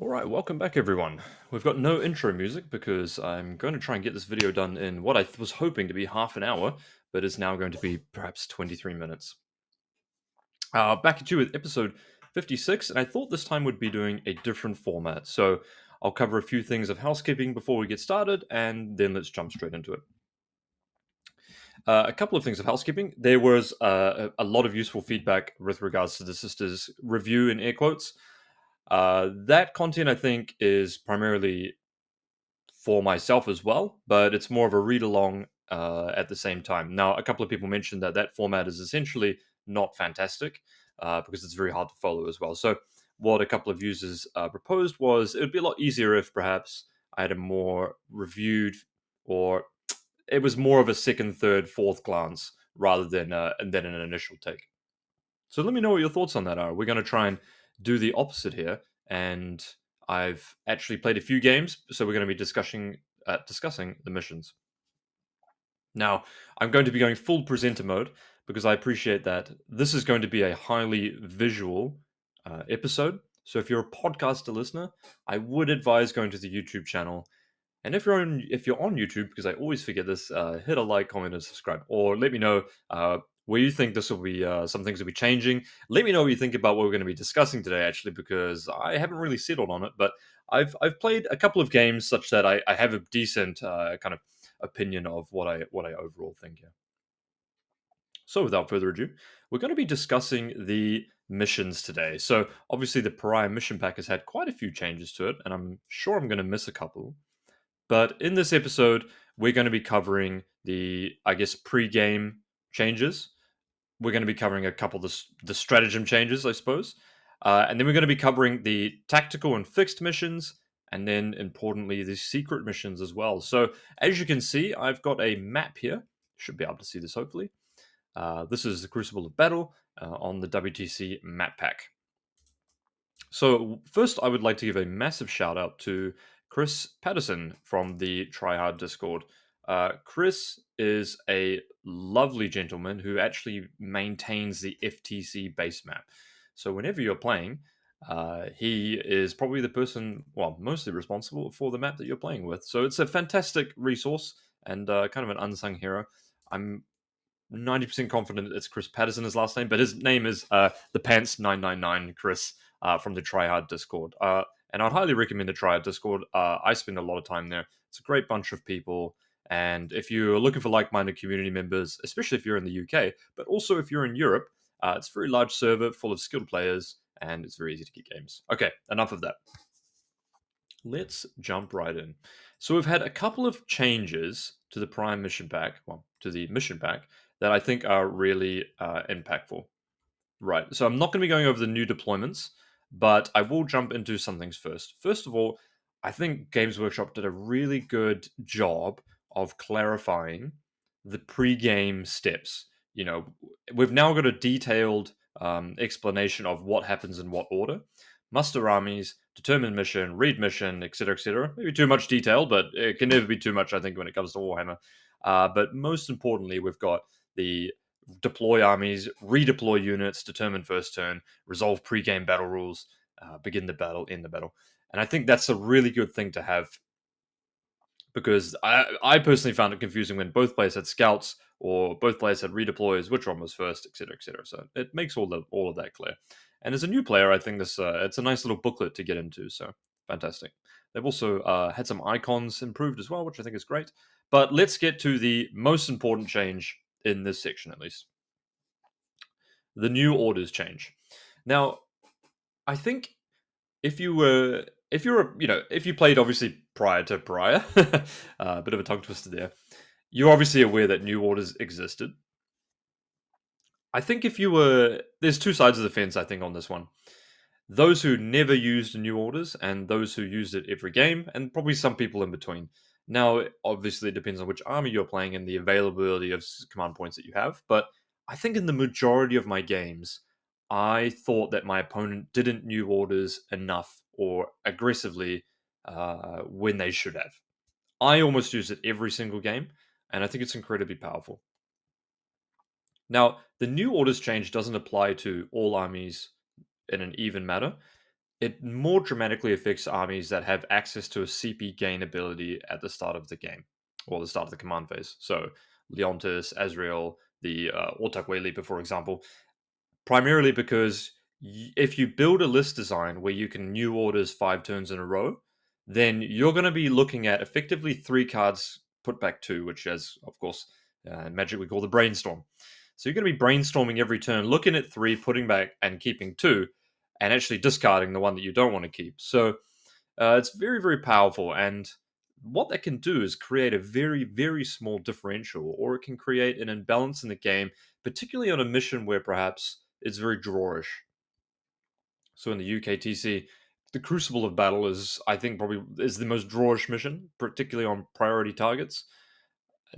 All right, welcome back, everyone. We've got no intro music because I'm going to try and get this video done in what I was hoping to be half an hour, but is now going to be perhaps 23 minutes. Back at you with episode 56, and I thought this time would be doing a different format. So I'll cover a few things of housekeeping before we get started, and then let's jump straight into it. A couple of things of housekeeping. There was a lot of useful feedback with regards to the sisters' review in air quotes. That content, I think, is primarily for myself as well, but it's more of a read along at the same time. Now, a couple of people mentioned that that format is essentially not fantastic because it's very hard to follow as well. So, what a couple of users proposed was it would be a lot easier if perhaps I had a more reviewed or it was more of a second, third, fourth glance rather than an initial take. So let me know what your thoughts on that are. We're going to try and do the opposite here, and I've actually played a few games, so we're going to be discussing the missions. Now, I'm going to be going full presenter mode because I appreciate that this is going to be a highly visual episode. So if you're a podcaster listener, I would advise going to the YouTube channel. And if you're on YouTube, because I always forget this, hit a like, comment, and subscribe, or let me know where you think this will be. Some things will be changing. Let me know what you think about what we're going to be discussing today, actually, because I haven't really settled on it. But I've played a couple of games such that I have a decent kind of opinion of what I overall think here. So without further ado, we're going to be discussing the missions today. So obviously the Pariah mission pack has had quite a few changes to it, and I'm sure I'm going to miss a couple. But in this episode, we're going to be covering the, I guess, pre-game changes. We're going to be covering a couple of the stratagem changes, I suppose. And then we're going to be covering the tactical and fixed missions, and then importantly, the secret missions as well. So as you can see, I've got a map here. Should be able to see this hopefully. This is the Crucible of Battle on the WTC map pack. So, first, I would like to give a massive shout out to Chris Patterson from the Tryhard Discord. Chris is a lovely gentleman who actually maintains the FTC base map. So, whenever you're playing, he is probably the person, well, mostly responsible for the map that you're playing with. So, it's a fantastic resource and kind of an unsung hero. I'm 90% confident it's Chris Patterson, his last name, but his name is the Pants 999 Chris from the Tryhard Discord. And I'd highly recommend the Tryhard Discord. I spend a lot of time there. It's a great bunch of people. And if you're looking for like minded community members, especially if you're in the UK, but also if you're in Europe, it's a very large server full of skilled players and it's very easy to get games. Okay, enough of that. Let's jump right in. So we've had a couple of changes to the Prime mission pack, well, to the mission pack, that I think are really impactful. Right. So I'm not going to be going over the new deployments, but I will jump into some things first. First of all, I think Games Workshop did a really good job of clarifying the pre-game steps. You know, we've now got a detailed explanation of what happens in what order. Muster armies, determine mission, read mission, etc., etc. Maybe too much detail, but it can never be too much, I think, when it comes to Warhammer. But most importantly, we've got the deploy armies, redeploy units, determine first turn, resolve pre-game battle rules, begin the battle, end the battle. And I think that's a really good thing to have because I personally found it confusing when both players had scouts or both players had redeploys, which one was first, etc., etc. So it makes all of that clear. And as a new player, I think this it's a nice little booklet to get into. So fantastic. They've also had some icons improved as well, which I think is great. But let's get to the most important change in this section, at least the new orders change. Now, I think if you're if you played obviously prior to prior, a bit of a tongue twister there. You're obviously aware that new orders existed. I think if you were, there's two sides of the fence. I think on this one, those who never used new orders and those who used it every game, and probably some people in between. Now, obviously, it depends on which army you're playing and the availability of command points that you have. But I think in the majority of my games, I thought that my opponent didn't new orders enough or aggressively when they should have. I almost use it every single game, and I think it's incredibly powerful. Now, the new orders change doesn't apply to all armies in an even manner. It more dramatically affects armies that have access to a CP gain ability at the start of the game or the start of the command phase. So Leontis, Azrael, the Autakwe Leaper, for example, primarily because if you build a list design where you can new orders 5 turns in a row, then you're going to be looking at effectively 3 cards put back 2, which is, of course, in Magic we call the brainstorm. So you're going to be brainstorming every turn, looking at 3, putting back and keeping 2, and actually discarding the one that you don't want to keep. So it's very, very powerful. And what that can do is create a very, very small differential, or it can create an imbalance in the game, particularly on a mission where perhaps it's very drawish. So in the UKTC, the Crucible of Battle is, I think, probably is the most drawish mission, particularly on priority targets.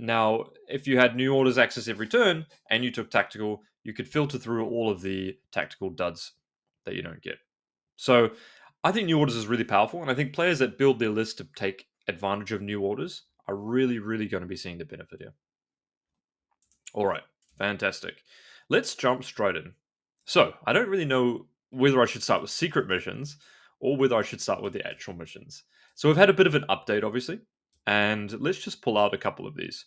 Now, if you had new orders access every turn and you took tactical, you could filter through all of the tactical duds that you don't get. So I think new orders is really powerful, and I think players that build their list to take advantage of new orders are really, really going to be seeing the benefit here. All right, fantastic. Let's jump straight in. So I don't really know whether I should start with secret missions or whether I should start with the actual missions. So we've had a bit of an update, obviously, and let's just pull out a couple of these.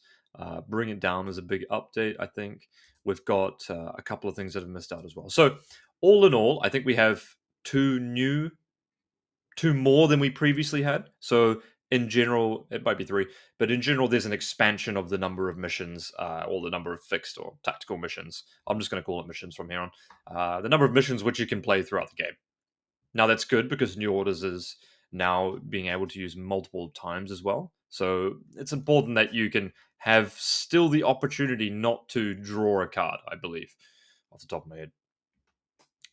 Bring it down as a big update, I think. We've got a couple of things that have missed out as well. So all in all, I think we have two more than we previously had. So in general, it might be 3, but in general, there's an expansion of the number of missions, or the number of fixed or tactical missions. I'm just going to call it missions from here on. The number of missions which you can play throughout the game. Now that's good because New Orders is now being able to use multiple times as well. So it's important that you can have still the opportunity not to draw a card. I believe, off the top of my head,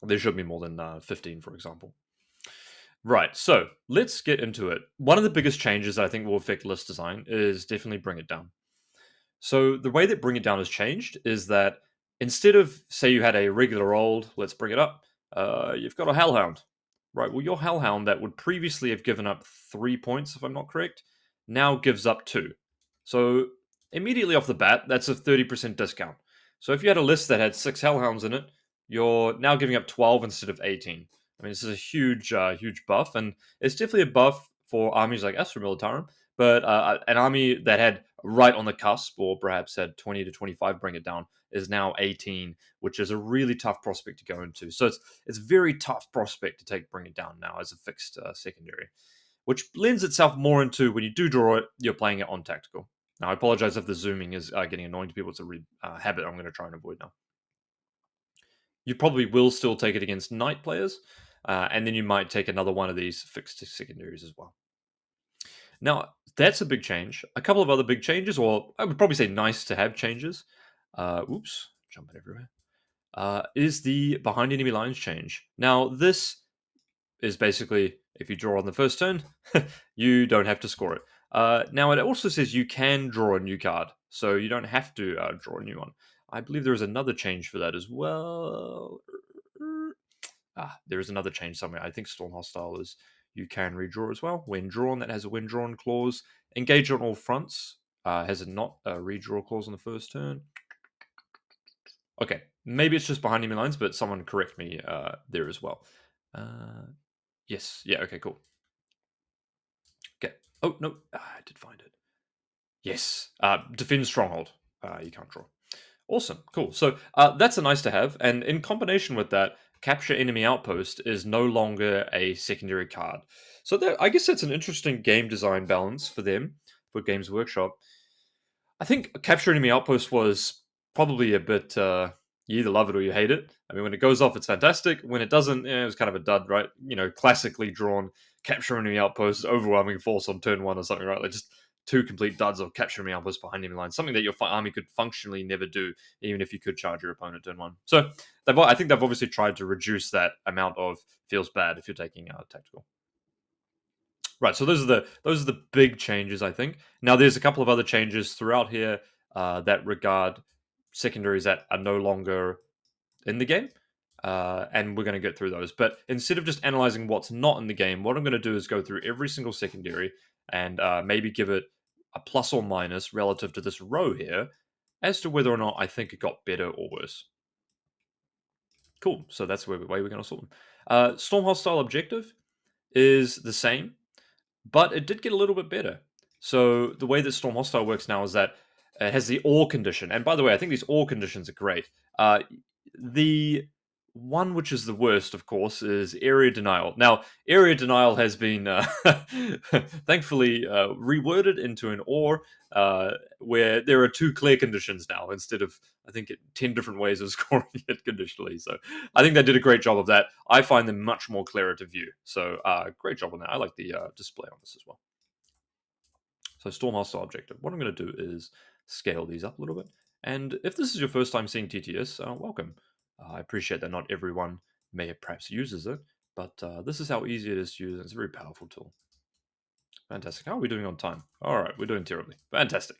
there should be more than 15, for example. Right, so let's get into it. One of the biggest changes I think will affect list design is definitely bring it down. So the way that bring it down has changed is that instead of say you had a regular old, let's bring it up, you've got a hellhound. Right, well your hellhound that would previously have given up 3 points, if I'm not correct, now gives up 2. So immediately off the bat, that's a 30% discount. So if you had a list that had 6 hellhounds in it, you're now giving up 12 instead of 18. I mean, this is a huge, huge buff, and it's definitely a buff for armies like Astra Militarum. But an army that had right on the cusp, or perhaps had 20 to 25, bring it down, is now 18, which is a really tough prospect to go into. So it's very tough prospect to take bring it down now as a fixed secondary, which lends itself more into when you do draw it, you're playing it on tactical. Now, I apologize if the zooming is getting annoying to people. It's a habit I'm going to try and avoid now. You probably will still take it against knight players, and then you might take another one of these fixed secondaries as well. Now, that's a big change. A couple of other big changes, or I would probably say nice to have changes. Oops, jumping everywhere. Is the behind enemy lines change. Now, this is basically if you draw on the first turn, you don't have to score it. Now, it also says you can draw a new card, so you don't have to draw a new one. I believe there is another change for that as well. There is another change somewhere. I think Storm Hostile is you can redraw as well. When drawn, that has a when drawn clause. Engage on all fronts has a not a redraw clause on the first turn. Okay, maybe it's just behind enemy lines, but someone correct me there as well. Yes, yeah, okay, cool. Okay. Oh no, I did find it. Yes, defend stronghold. You can't draw. Awesome, cool. So that's a nice to have, and in combination with that, capture enemy outpost is no longer a secondary card. So I guess that's an interesting game design balance for them, for Games Workshop. I think capture enemy outpost was probably a bit. You either love it or you hate it. I mean, when it goes off, it's fantastic. When it doesn't, it was kind of a dud, right? You know, classically drawn capture enemy outpost, overwhelming force on turn 1 or something, right? Like just 2 complete duds of capture enemy outpost behind enemy lines, something that your army could functionally never do, even if you could charge your opponent turn 1. So I think they've obviously tried to reduce that amount of feels bad if you're taking tactical. Right, so those are the big changes, I think. Now, there's a couple of other changes throughout here that regard secondaries that are no longer in the game, and we're going to get through those. But instead of just analyzing what's not in the game, what I'm going to do is go through every single secondary and maybe give it a plus or minus relative to this row here as to whether or not I think it got better or worse. Cool. So that's the way we're going to sort them. Storm Hostile objective is the same, but it did get a little bit better. So the way that Storm Hostile works now is that it has the ore condition. And by the way, I think these ore conditions are great. The one which is the worst, of course, is area denial. Now, area denial has been thankfully reworded into an ore where there are two clear conditions now instead of, I think, 10 different ways of scoring it conditionally. So I think they did a great job of that. I find them much more clearer to view. So great job on that. I like the display on this as well. So Storm Hostile Objective. What I'm going to do is scale these up a little bit. And if this is your first time seeing TTS, welcome. I appreciate that not everyone may have perhaps uses it, but this is how easy it is to use. And it's a very powerful tool. Fantastic. How are we doing on time? All right, we're doing terribly. Fantastic.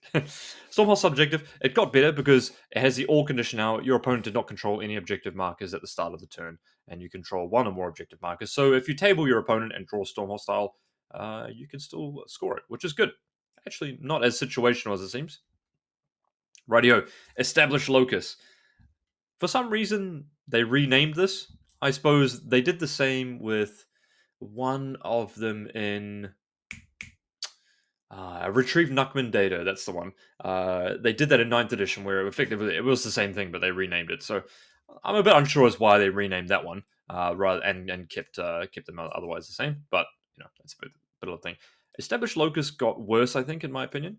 Stormhouse objective. It got better because it has the all condition now. Your opponent did not control any objective markers at the start of the turn, and you control one or more objective markers. So if you table your opponent and draw Storm Hostile, you can still score it, which is good. Actually, not as situational as it seems. Rightio. Establish Locus. For some reason, they renamed this. I suppose they did the same with one of them in Retrieve Nuckman data. That's the one. They did that in ninth edition, where effectively it was the same thing, but they renamed it. So I'm a bit unsure as why they renamed that one, rather and kept them otherwise the same. But that's a bit of a thing. Established Locus got worse, I think, in my opinion,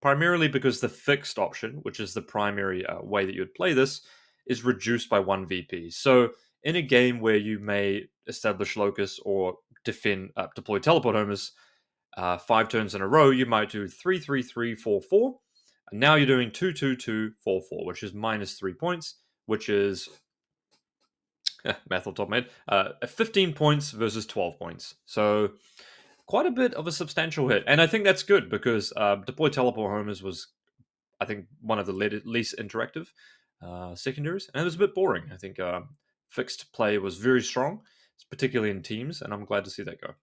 primarily because the fixed option, which is the primary way that you would play this, is reduced by one VP. So in a game where you may establish Locus or deploy teleport homers 5 turns in a row, you might do 3-3-3-4-4. And now you're doing 2-2-2-4-4, which is minus 3 points, which is math on top made 15 points versus 12 points. So quite a bit of a substantial hit, and I think that's good because deploy teleport homers was, I think, one of the least interactive secondaries, and it was a bit boring. I think fixed play was very strong, particularly in teams, and I'm glad to see that go.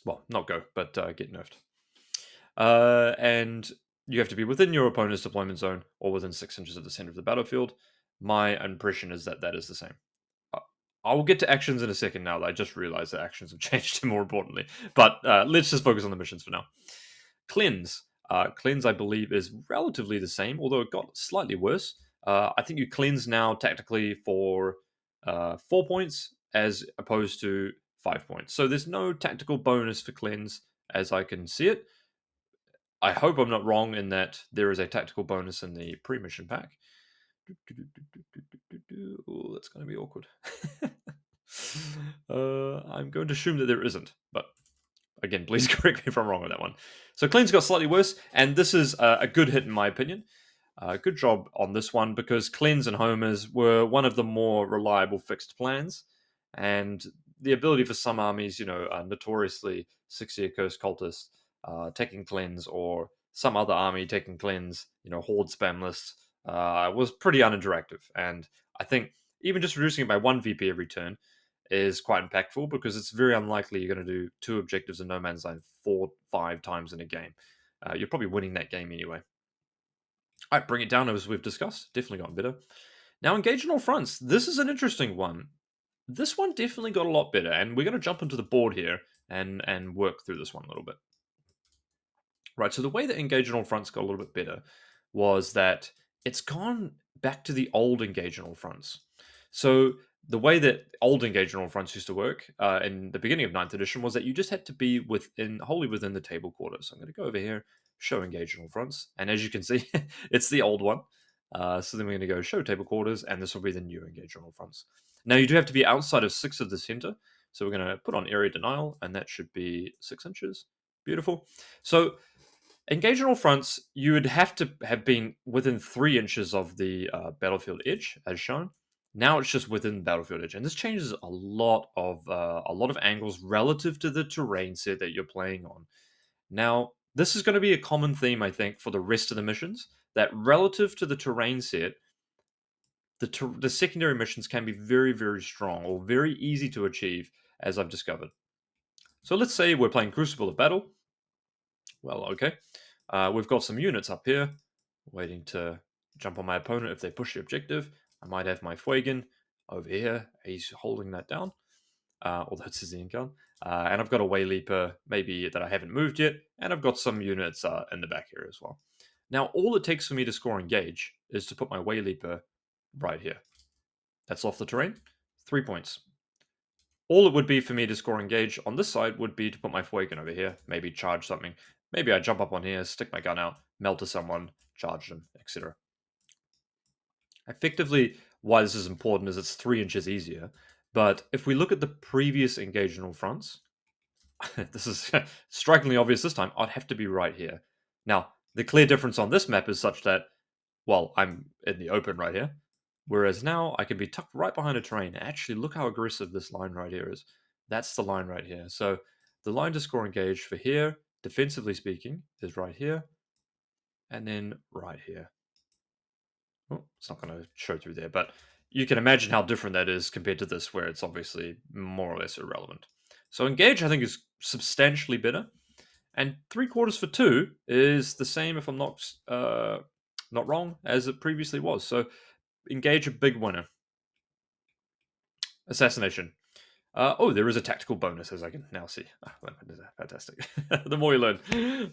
Well, not go, but get nerfed. And you have to be within your opponent's deployment zone or within 6 inches of the center of the battlefield. My impression is that that is the same. I will get to actions in a second now that I just realized that actions have changed more importantly. But let's just focus on the missions for now. Cleanse. Cleanse, I believe, is relatively the same, although it got slightly worse. I think you cleanse now tactically for 4 points as opposed to 5 points. So there's no tactical bonus for cleanse as I can see it. I hope I'm not wrong in that there is a tactical bonus in the pre-mission pack. Oh, that's going to be awkward. I'm going to assume that there isn't, but again, please correct me if I'm wrong on that one. So Clean's got slightly worse, and this is a good hit in my opinion. Good job on this one because Cleanse and Homers were one of the more reliable fixed plans, and the ability for some armies, notoriously 6-year Curse cultists taking Cleanse, or some other army taking Cleanse, Horde spam lists, was pretty uninteractive. And I think even just reducing it by 1 VP every turn is quite impactful because it's very unlikely you're going to do 2 objectives in No Man's Land 4-5 times in a game. You're probably winning that game anyway. All right, bring it down as we've discussed. Definitely gotten better. Now, engage on all fronts. This is an interesting one. This one definitely got a lot better, and we're going to jump into the board here and work through this one a little bit. Right, so the way that engage on all fronts got a little bit better was that it's gone back to the old engage on all fronts. So the way that old engage on all fronts used to work in the beginning of 9th edition was that you just had to be wholly within the table quarters. So I'm going to go over here, show engage on all fronts, and as you can see, it's the old one. So then we're going to go show table quarters, and this will be the new engage on all fronts. Now you do have to be outside of 6 of the center, so we're going to put on area denial, and that should be 6 inches. Beautiful. So engage on all fronts, you would have to have been within 3 inches of the battlefield edge, as shown. Now it's just within the battlefield edge, and this changes a lot of angles relative to the terrain set that you're playing on. Now, this is going to be a common theme, I think, for the rest of the missions. That relative to the terrain set, the secondary missions can be very, very strong or very easy to achieve, as I've discovered. So let's say we're playing Crucible of Battle. Well, okay. We've got some units up here waiting to jump on my opponent if they push the objective. I might have my Fuegan over here. He's holding that down, although it's his gun. And I've got a way leaper, maybe that I haven't moved yet, and I've got some units in the back here as well. Now, all it takes for me to score engage is to put my way leaper right here. That's off the terrain, 3 points. All it would be for me to score engage on this side would be to put my Fuegan over here, maybe charge something. Maybe I jump up on here, stick my gun out, melt to someone, charge them, etc. Effectively, why this is important is it's 3 inches easier. But if we look at the previous engageable fronts, this is strikingly obvious this time, I'd have to be right here. Now, the clear difference on this map is such that, well, I'm in the open right here. Whereas now I can be tucked right behind a terrain. Actually, look how aggressive this line right here is. That's the line right here. So the line to score engage for here, defensively speaking, is right here. And then right here. Oh, it's not going to show through there, but you can imagine how different that is compared to this, where it's obviously more or less irrelevant. So engage, I think, is substantially better. And 3/4 for 2 is the same, if I'm not wrong, as it previously was. So engage, a big winner. Assassination. Oh, there is a tactical bonus, as I can now see. Fantastic. The more you learn.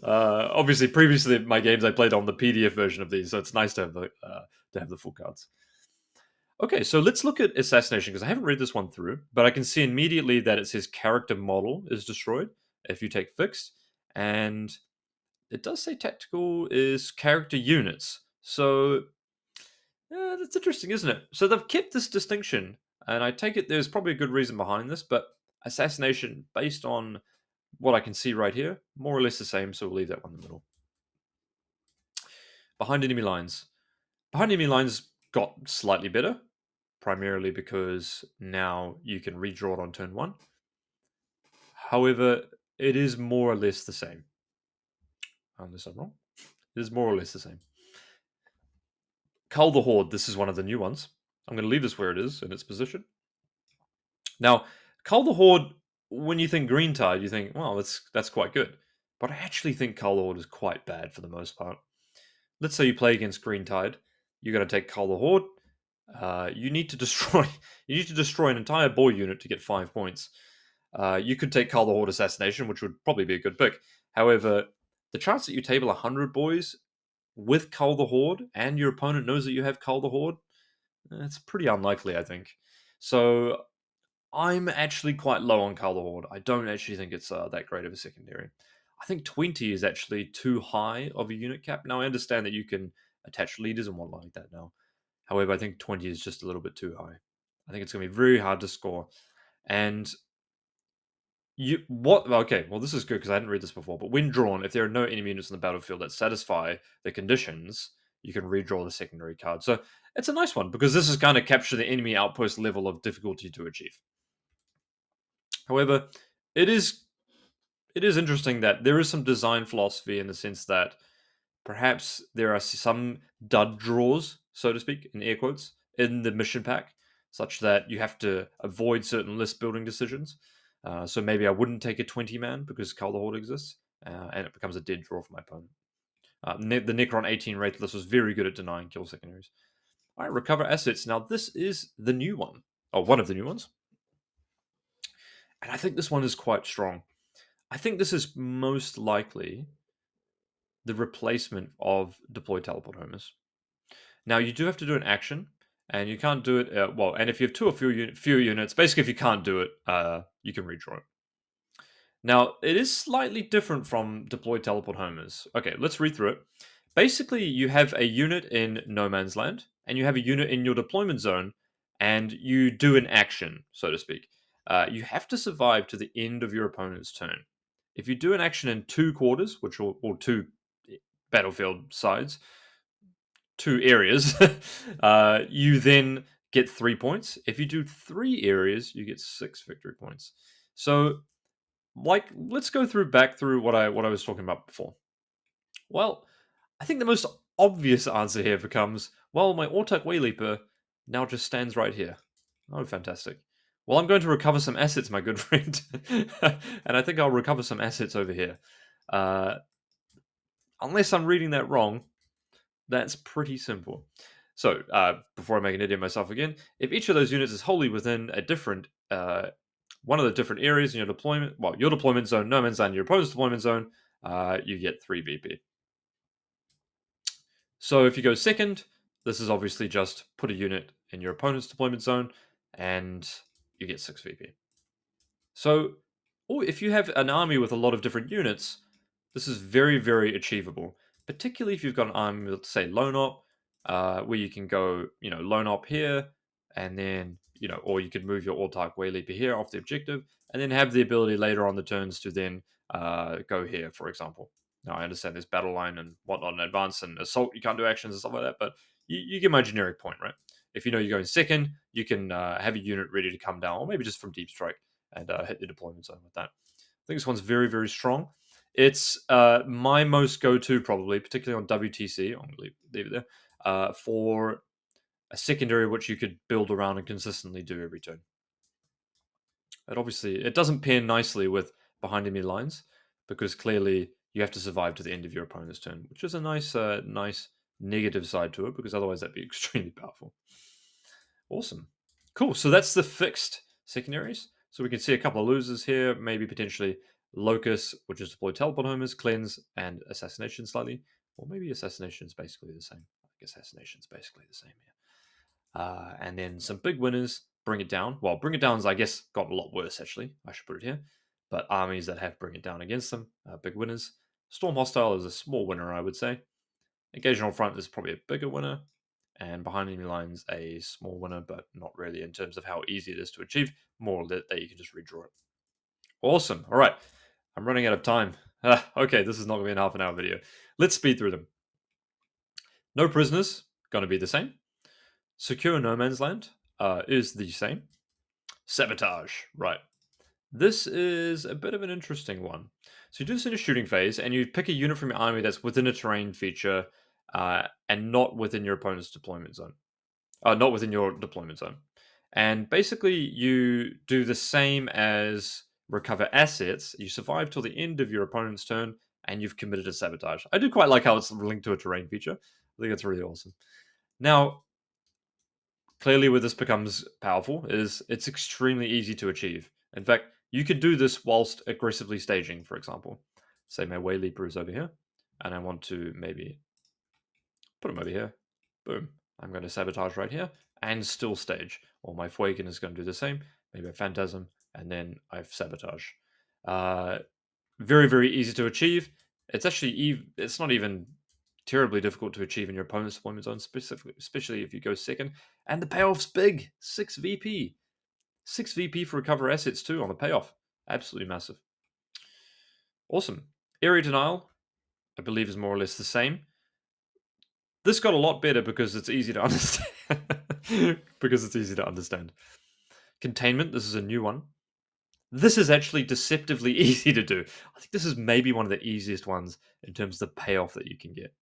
Obviously, previously in my games I played on the PDF version of these, so it's nice to have the full cards. Okay, so let's look at assassination because I haven't read this one through, but I can see immediately that it says character model is destroyed if you take fixed, and it does say tactical is character units. So that's interesting, isn't it? So they've kept this distinction, and I take it there's probably a good reason behind this, but assassination, based on what I can see right here, more or less the same, so we'll leave that one in the middle. Behind enemy lines. Behind enemy lines got slightly better, primarily because now you can redraw it on turn 1. However, it is more or less the same. Unless I'm wrong. It is more or less the same. Cull the Horde, this is one of the new ones. I'm going to leave this where it is in its position. Now, Cull the Horde, when you think Green Tide, you think, well, that's quite good. But I actually think Cull the Horde is quite bad for the most part. Let's say you play against Green Tide. You're going to take Cull the Horde. You need to destroy an entire boy unit to get 5 points. You could take Cull the Horde Assassination, which would probably be a good pick. However, the chance that you table 100 boys with Cull the Horde and your opponent knows that you have Cull the Horde, it's pretty unlikely, I think. So I'm actually quite low on Cull the Horde. I don't actually think it's that great of a secondary. I think 20 is actually too high of a unit cap. Now, I understand that you can attach leaders and whatnot like that now. However, I think 20 is just a little bit too high. I think it's going to be very hard to score. And okay, well, this is good because I hadn't read this before. But when drawn, if there are no enemy units on the battlefield that satisfy the conditions, you can redraw the secondary card. So it's a nice one because this is kind of capture the enemy outpost level of difficulty to achieve. However, it is interesting that there is some design philosophy in the sense that perhaps there are some dud draws, so to speak, in air quotes, in the mission pack, such that you have to avoid certain list building decisions. So maybe I wouldn't take a 20-man because Cull the Horde exists, and it becomes a dead draw for my opponent. The Necron 18 Wraithless was very good at denying kill secondaries. All right, recover assets. Now, this is the new one. Oh, one of the new ones. And I think this one is quite strong. I think this is most likely the replacement of deploy teleport homers. Now, you do have to do an action, and you can't do it, and if you have 2 or fewer units, basically if you can't do it, you can redraw it. Now, it is slightly different from deploy teleport homers. Okay, let's read through it. Basically, you have a unit in no man's land, and you have a unit in your deployment zone, and you do an action, so to speak. You have to survive to the end of your opponent's turn. If you do an action in 2 quarters, or 2 battlefield sides, 2 areas, you then get 3 points. If you do 3 areas, you get 6 victory points. So, let's go back through what I was talking about before. Well, I think the most obvious answer here becomes, well, my Autarch Wayleaper now just stands right here. Oh, fantastic. Well, I'm going to recover some assets, my good friend. And I think I'll recover some assets over here. Unless I'm reading that wrong, that's pretty simple. So, before I make an idiot of myself again, if each of those units is wholly within a different one of the different areas in your deployment, well, your deployment zone, no man's land, your opponent's deployment zone, you get 3 VP. So if you go second, this is obviously just put a unit in your opponent's deployment zone, and you get 6 VP. So, or if you have an army with a lot of different units, this is very, very achievable. Particularly if you've got an army, let's say lone op, where you can go, lone op here, and then or you could move your autarch way leaper here off the objective, and then have the ability later on the turns to then go here, for example. Now I understand there's battle line and whatnot in advance and assault. You can't do actions and stuff like that, but you get my generic point, right? If you know you're going second, you can have a unit ready to come down, or maybe just from deep strike and hit the deployment zone with that. I think this one's very, very strong. It's my most go-to probably, particularly on WTC. I'm going to leave it there for a secondary which you could build around and consistently do every turn. It doesn't pair nicely with behind enemy lines because clearly you have to survive to the end of your opponent's turn, which is a nice negative side to it because otherwise that'd be extremely powerful. Awesome. Cool. So that's the fixed secondaries. So we can see a couple of losers here, maybe potentially Locus, which is deploy teleport homers, cleanse, and assassination slightly. Or maybe assassination is basically the same. I think assassination is basically the same here. And then some big winners, bring it down. Well, bring it down's, I guess, got a lot worse, actually. I should put it here. But armies that have bring it down against them, big winners. Storm Hostile is a small winner, I would say. Occasional Front is probably a bigger winner, and behind enemy lines a small winner, but not really in terms of how easy it is to achieve. More that you can just redraw it. Awesome. All right, I'm running out of time. Okay, this is not going to be an half an hour video. Let's speed through them. No prisoners, going to be the same. Secure no man's land is the same. Sabotage, right. This is a bit of an interesting one. So you do this in a shooting phase, and you pick a unit from your army that's within a terrain feature and not within your opponent's deployment zone. Not within your deployment zone. And basically, you do the same as recover assets. You survive till the end of your opponent's turn, and you've committed a sabotage. I do quite like how it's linked to a terrain feature. I think it's really awesome. Now, clearly, where this becomes powerful is it's extremely easy to achieve. In fact, you could do this whilst aggressively staging, for example. Say my way leaper is over here, and I want to maybe put him over here. Boom. I'm going to sabotage right here and still stage. Or my Fuegan is going to do the same. Maybe a Phantasm, and then I've sabotage. Very, very easy to achieve. It's actually it's not even terribly difficult to achieve in your opponent's deployment zone, especially if you go second. And the payoff's big. 6 VP. 6 VP for recover assets too on the payoff. Absolutely massive. Awesome. Area denial, I believe, is more or less the same. This got a lot better because it's easy to understand. Containment, this is a new one. This is actually deceptively easy to do. I think this is maybe one of the easiest ones in terms of the payoff that you can get.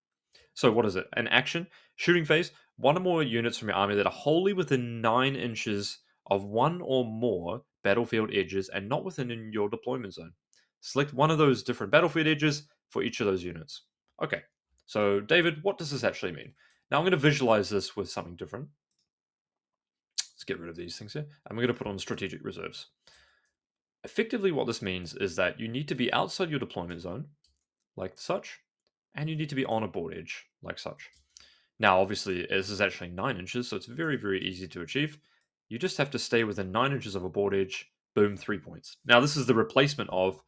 So what is it? An action, shooting phase, one or more units from your army that are wholly within 9 inches of one or more battlefield edges and not within your deployment zone. Select one of those different battlefield edges for each of those units. Okay, so David, what does this actually mean? Now I'm going to visualize this with something different. Let's get rid of these things here. I'm going to put on strategic reserves. Effectively, what this means is that you need to be outside your deployment zone, like such, and you need to be on a board edge, like such. Now, obviously, this is actually 9 inches, so it's very, very easy to achieve. You just have to stay within 9 inches of a board edge, boom, 3 points. Now, this is the replacement of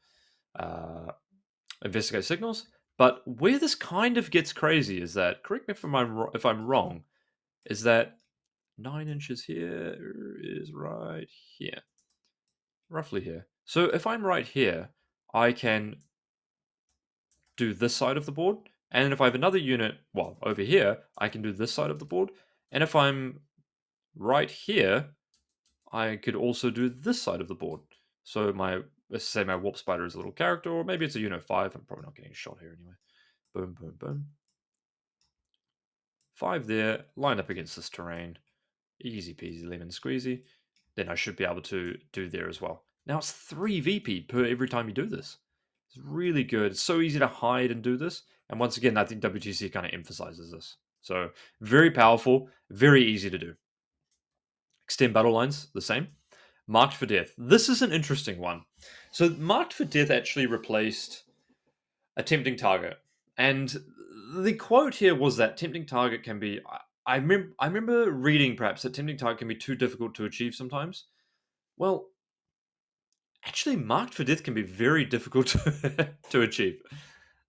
Investigate Signals, but where this kind of gets crazy is that, correct me if I'm wrong, is that 9 inches here is right here. Roughly here. So if I'm right here, I can do this side of the board. And if I have another unit, well, over here, I can do this side of the board. And if I'm right here, I could also do this side of the board. So let's say my Warp Spider is a little character, or maybe it's a unit 5. I'm probably not getting shot here anyway. Boom, boom, boom. 5 there, line up against this terrain. Easy peasy, lemon squeezy. Then I should be able to do there as well. Now it's 3 VP per every time you do this. It's really good. It's so easy to hide and do this. And once again, I think WTC kind of emphasizes this. So very powerful, very easy to do. Extend battle lines, the same. Marked for death. This is an interesting one. So marked for death actually replaced a tempting target. And the quote here was that tempting target can be. I remember reading perhaps that tempting target can be too difficult to achieve sometimes. Well, actually, marked for death can be very difficult to achieve.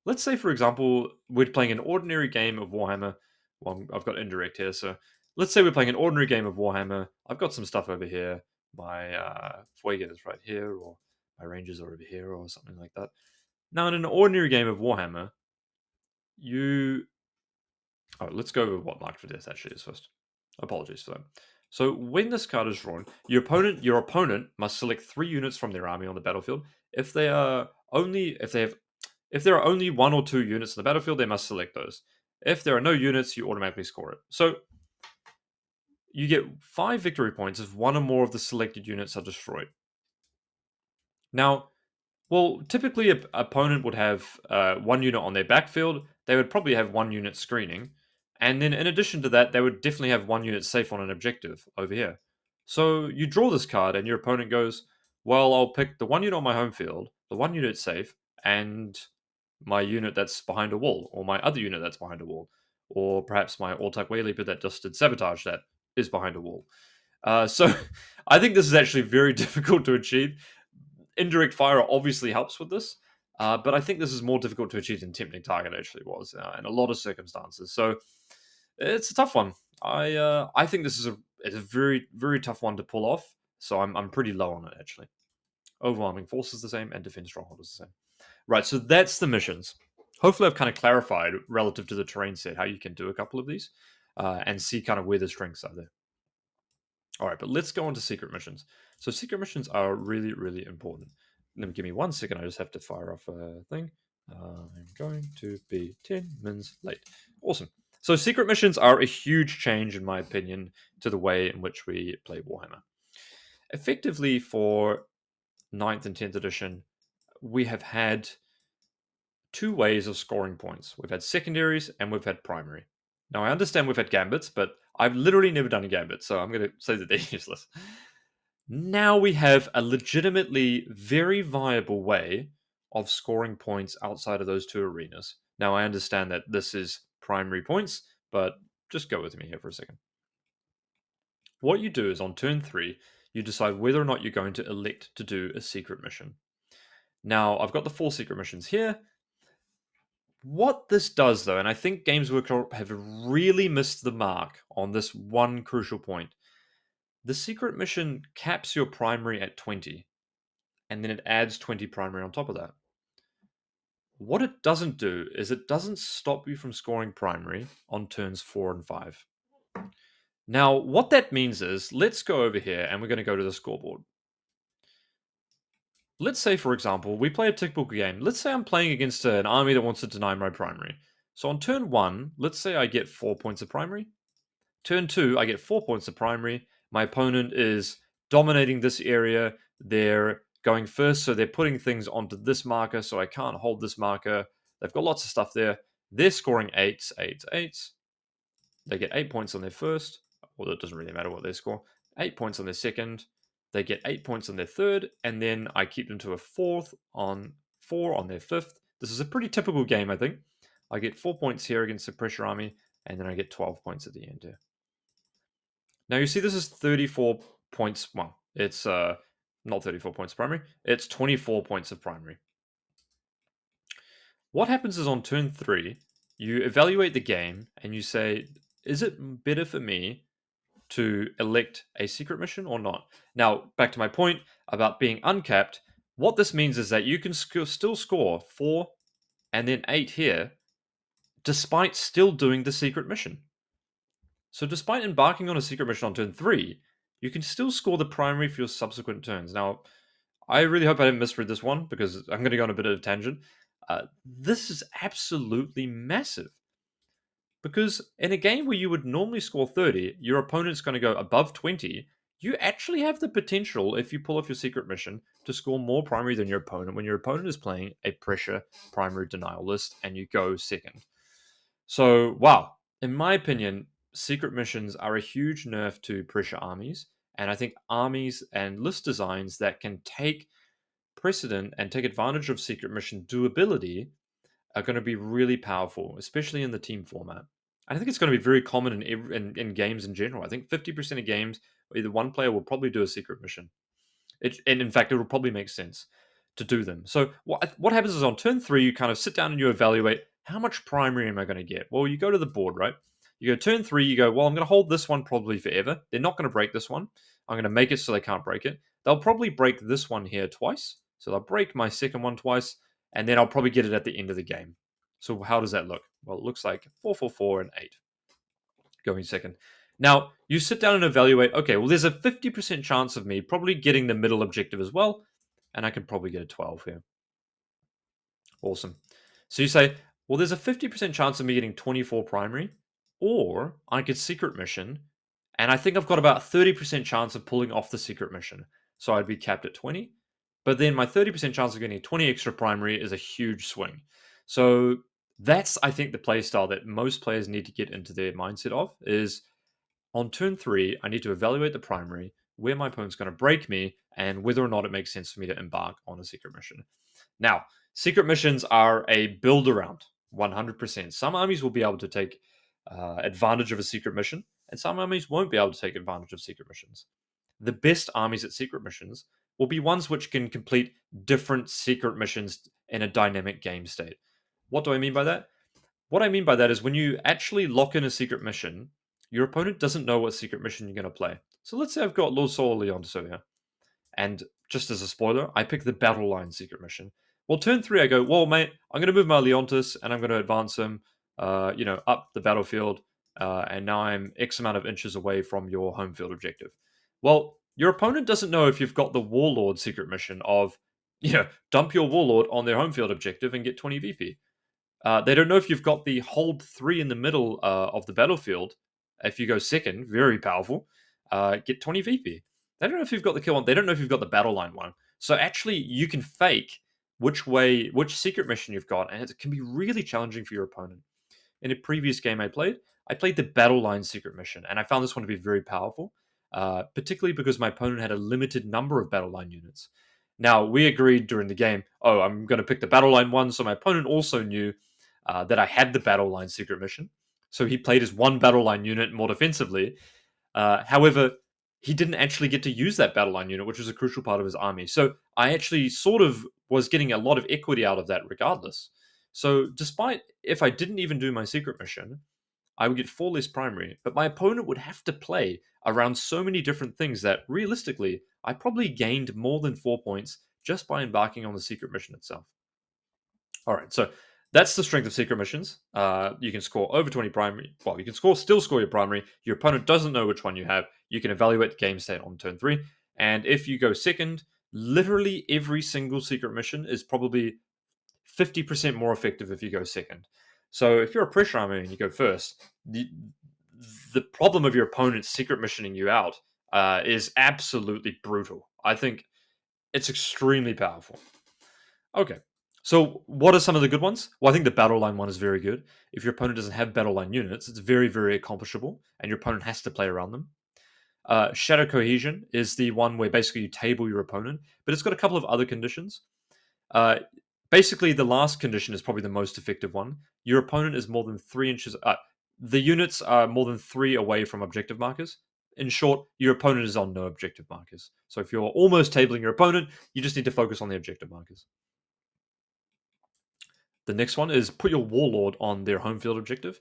Let's say, for example, we're playing an ordinary game of Warhammer. Well, I've got indirect here, so let's say we're playing an ordinary game of Warhammer. I've got some stuff over here. My Fuego is right here, or my Rangers are over here, or something like that. Now, in an ordinary game of Warhammer, you oh, let's go over what Marked for Death actually is first. Apologies for that. So when this card is drawn, your opponent must select 3 units from their army on the battlefield. If they are only if there are only 1 or 2 units in the battlefield, they must select those. If there are no units, you automatically score it. So you get 5 victory points if 1 or more of the selected units are destroyed. Now, well, typically, an opponent would have 1 unit on their backfield. They would probably have 1 unit screening. And then, in addition to that, they would definitely have 1 unit safe on an objective over here. So you draw this card, and your opponent goes, well, I'll pick the 1 unit on my home field, the 1 unit safe, and my unit that's behind a wall, or my other unit that's behind a wall, or perhaps my All-Type Way Leaper that just did sabotage that is behind a wall. So I think this is actually very difficult to achieve. Indirect fire obviously helps with this, but I think this is more difficult to achieve than tempting target actually was in a lot of circumstances. So it's a tough one. I think this is a very very tough one to pull off. So I'm pretty low on it actually. Overwhelming force is the same, and defend stronghold is the same. Right, so that's the missions. Hopefully, I've kind of clarified relative to the terrain set how you can do a couple of these and see kind of where the strengths are there. All right, but let's go on to secret missions. So secret missions are really, really important. Let me give me 1 second. I just have to fire off a thing. I'm going to be 10 minutes late. Awesome. So secret missions are a huge change, in my opinion, to the way in which we play Warhammer. Effectively, for 9th and 10th edition, we have had 2 ways of scoring points. We've had secondaries and we've had primary. Now, I understand we've had gambits, but I've literally never done a gambit, so I'm going to say that they're useless. Now we have a legitimately very viable way of scoring points outside of those 2 arenas. Now, I understand that this is primary points, but just go with me here for a second. What you do is on turn 3, you decide whether or not you're going to elect to do a secret mission. Now, I've got the 4 secret missions here. What this does, though, and I think Games Workshop have really missed the mark on this one crucial point. The secret mission caps your primary at 20, and then it adds 20 primary on top of that. What it doesn't do is it doesn't stop you from scoring primary on turns 4 and 5. Now, what that means is, let's go over here and we're going to go to the scoreboard. Let's say, for example, we play a typical game. Let's say I'm playing against an army that wants to deny my primary. So on turn 1, let's say I get 4 points of primary. Turn 2, I get 4 points of primary. My opponent is dominating this area. They're going first, so they're putting things onto this marker, so I can't hold this marker. They've got lots of stuff there. They're scoring 8s, 8s, 8s. They get 8 points on their first. Well, it doesn't really matter what they score. 8 points on their second. They get 8 points on their third, and then I keep them to a 4 on their fifth. This is a pretty typical game, I think. I get 4 points here against the pressure army, and then I get 12 points at the end here. Now you see this is 34 points. Well, it's not 34 points of primary. It's 24 points of primary. What happens is on turn 3, you evaluate the game and you say, is it better for me to elect a secret mission or not? Now, back to my point about being uncapped, what this means is that you can still score 4 and then 8 here, despite still doing the secret mission. So despite embarking on a secret mission on turn 3, you can still score the primary for your subsequent turns. Now, I really hope I didn't misread this one, because I'm going to go on a bit of a tangent. This is absolutely massive. Because in a game where you would normally score 30, your opponent's going to go above 20. You actually have the potential, if you pull off your secret mission, to score more primary than your opponent when your opponent is playing a pressure primary denial list and you go second. So, wow. In my opinion, secret missions are a huge nerf to pressure armies, and I think armies and list designs that can take precedent and take advantage of secret mission doability are going to be really powerful, especially in the team format. I think it's going to be very common in games in general. I think 50% of games, either one player will probably do a secret mission. And in fact, it will probably make sense to do them. So what happens is on turn three, you kind of sit down and you evaluate how much primary am I going to get. Well, you go to the board, right? You go turn three, you go, well, I'm going to hold this one probably forever. They're not going to break this one. I'm going to make it so they can't break it. They'll probably break this one here twice. So they'll break my second one twice, and then I'll probably get it at the end of the game. So how does that look? Well, it looks like 4, 4, 4, and 8 going second. Now, you sit down and evaluate, okay, well, there's a 50% chance of me probably getting the middle objective as well, and I can probably get a 12 here. Awesome. So you say, well, there's a 50% chance of me getting 24 primary, or I could secret mission, and I think I've got about 30% chance of pulling off the secret mission. So I'd be capped at 20. But then my 30% chance of getting 20 extra primary is a huge swing. So that's, I think, the play style that most players need to get into their mindset of is on turn three, I need to evaluate the primary, where my opponent's going to break me, and whether or not it makes sense for me to embark on a secret mission. Now, secret missions are a build around 100%. Some armies will be able to take advantage of a secret mission, and some armies won't be able to take advantage of secret missions. The best armies at secret missions will be ones which can complete different secret missions in a dynamic game state. What do I mean by that? What I mean by that is when you actually lock in a secret mission, your opponent doesn't know what secret mission you're going to play. So let's say I've got Lord Solar Leontis over here. And just as a spoiler, I pick the Battle Line secret mission. Well, turn three, I go, well, mate, I'm going to move my Leontis and I'm going to advance him, up the battlefield. And now I'm X amount of inches away from your home field objective. Well, your opponent doesn't know if you've got the Warlord secret mission of, dump your Warlord on their home field objective and get 20 VP. They don't know if you've got the hold three in the middle of the battlefield. If you go second, very powerful, get 20 VP. They don't know if you've got the kill one. They don't know if you've got the battle line one. So actually, you can fake which secret mission you've got, and it can be really challenging for your opponent. In a previous game I played the battle line secret mission, and I found this one to be very powerful, particularly because my opponent had a limited number of battle line units. Now, we agreed during the game, oh, I'm going to pick the battle line one, so my opponent also knew that I had the battle line secret mission. So he played as one battle line unit more defensively. However, he didn't actually get to use that battle line unit, which was a crucial part of his army. So I actually sort of was getting a lot of equity out of that regardless. So despite if I didn't even do my secret mission, I would get 4 less primary, but my opponent would have to play around so many different things that realistically, I probably gained more than 4 points just by embarking on the secret mission itself. All right, so that's the strength of secret missions. You can score over 20 primary. Well, you can still score your primary. Your opponent doesn't know which one you have. You can evaluate the game state on turn 3. And if you go second, literally every single secret mission is probably 50% more effective if you go second. So if you're a pressure army and you go first, the problem of your opponent secret missioning you out is absolutely brutal. I think it's extremely powerful. Okay. So, what are some of the good ones? Well, I think the battle line one is very good. If your opponent doesn't have battle line units, it's very, very accomplishable, and your opponent has to play around them. Shadow Cohesion is the one where basically you table your opponent, but it's got a couple of other conditions. Uh, Basically, the last condition is probably the most effective one. Your opponent is more than 3 inches. The units are more than 3 away from objective markers. In short, your opponent is on no objective markers. So if you're almost tabling your opponent, you just need to focus on the objective markers. The next one is put your Warlord on their home field objective.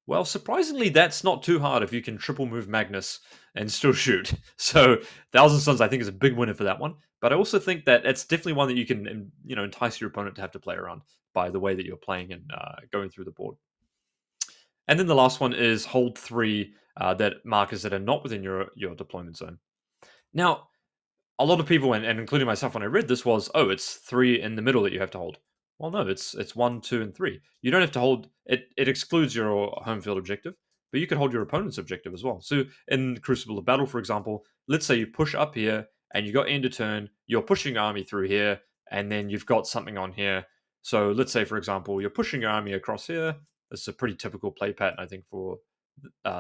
Well, surprisingly, that's not too hard if you can triple move Magnus and still shoot. So, Thousand Suns, I think, is a big winner for that one. But I also think that it's definitely one that you can, entice your opponent to have to play around by the way that you're playing and going through the board. And then the last one is hold three that markers that are not within your deployment zone. Now, a lot of people, and including myself when I read this, was, oh, it's 3 in the middle that you have to hold. Well, no, it's 1, 2, and 3. You don't have to hold it. It excludes your home field objective, but you can hold your opponent's objective as well. So in Crucible of Battle, for example, let's say you push up here and you got end of turn, you're pushing your army through here, and then you've got something on here. So let's say, for example, you're pushing your army across here, This is a pretty typical play pattern, I think, for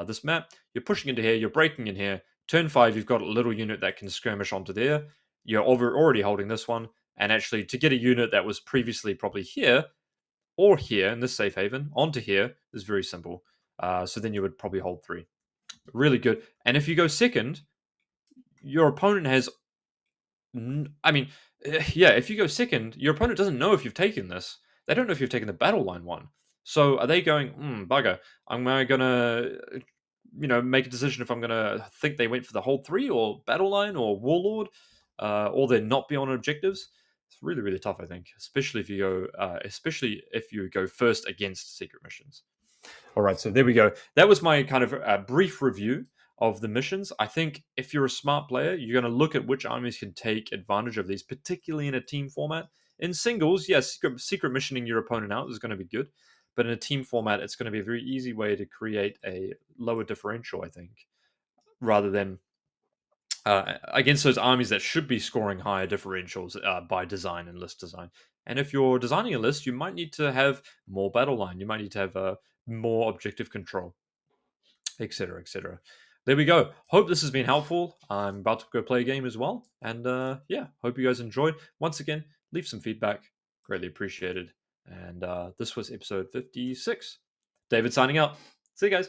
this map. You're pushing into here, you're breaking in here. Turn 5, you've got a little unit that can skirmish onto there. You're already holding this one. And actually, to get a unit that was previously probably here or here in this safe haven onto here is very simple. So then you would probably hold 3. Really good. And if you go second, your opponent has I mean, yeah, if you go second, your opponent doesn't know if you've taken this. They don't know if you've taken the battle line one. So are they going, bugger, am I going to, make a decision if I'm going to think they went for the hold 3 or battle line or warlord, or they're not be on objectives? It's really, really tough, I think, especially if you go first against secret missions. All right, so there we go. That was my kind of brief review of the missions. I think if you're a smart player, you're going to look at which armies can take advantage of these, particularly in a team format. In singles, yes, secret missioning your opponent out is going to be good, but in a team format, it's going to be a very easy way to create a lower differential, I think, rather than against those armies that should be scoring higher differentials by design and list design. And if you're designing a list, you might need to have more battle line. You might need to have more objective control, etc., etc. There we go. Hope this has been helpful. I'm about to go play a game as well, and yeah, hope you guys enjoyed. Once again, leave some feedback, greatly appreciated. And this was episode 56. David signing out. See you guys.